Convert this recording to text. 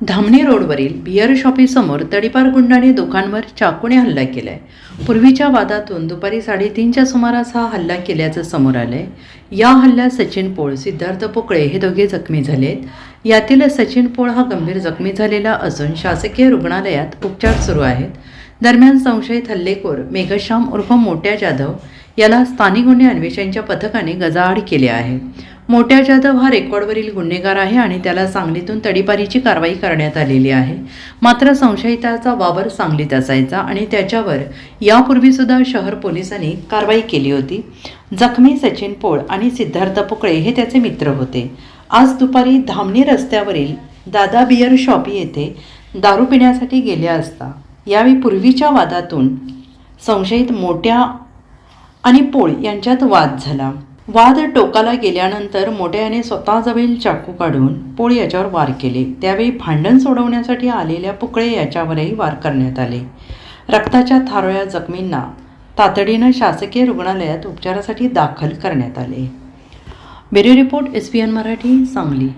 धामणी रोडवरील बियर शॉपीसमोर तडीपार गुंडाने दुकानवर चाकूने हल्ला केलाय। पूर्वीच्या वादातून दुपारी 3:30च्या सुमारास हा हल्ला केल्याचं समोर आलंय। या हल्ल्यात सचिन पोळ, सिद्धार्थ पोकळे हे दोघे जखमी झालेत। यातील सचिन पोळ हा गंभीर जखमी झालेला असून शासकीय रुग्णालयात उपचार सुरू आहेत। दरम्यान संशयित हल्लेखोर मेघश्याम उर्फ मोठ्या जाधव याला स्थानिक गुन्हे अन्वेषणच्या पथकाने गजाआड केले आहे। मोठ्या जाधव हा रेकॉर्डवरील गुन्हेगार आहे आणि त्याला सांगलीतून तडीपारीची कारवाई करण्यात आलेली आहे। मात्र संशयिताचा वावर सांगलीत असायचा आणि त्याच्यावर यापूर्वी सुद्धा शहर पोलिसांनी कारवाई केली होती। जखमी सचिन पोळ आणि सिद्धार्थ पोकळे हे त्याचे मित्र होते। आज दुपारी धामणी रस्त्यावरील दादा बियर शॉपी येथे दारू पिण्यासाठी गेले असता यावेळी पूर्वीच्या वादातून संशयित मोठ्या आणि पोळ यांच्यात वाद झाला। वाद टोकाला गेल्यानंतर मोठ्याने स्वतःजवळील चाकू काढून पोळ याच्यावर वार केले। त्यावेळी भांडण सोडवण्यासाठी आलेल्या पोकळे याच्यावरही वार करण्यात आले। रक्ताच्या थारोळ्या जखमींना तातडीनं शासकीय रुग्णालयात उपचारासाठी दाखल करण्यात आले। Bureau report SPN Marathi, Sangli.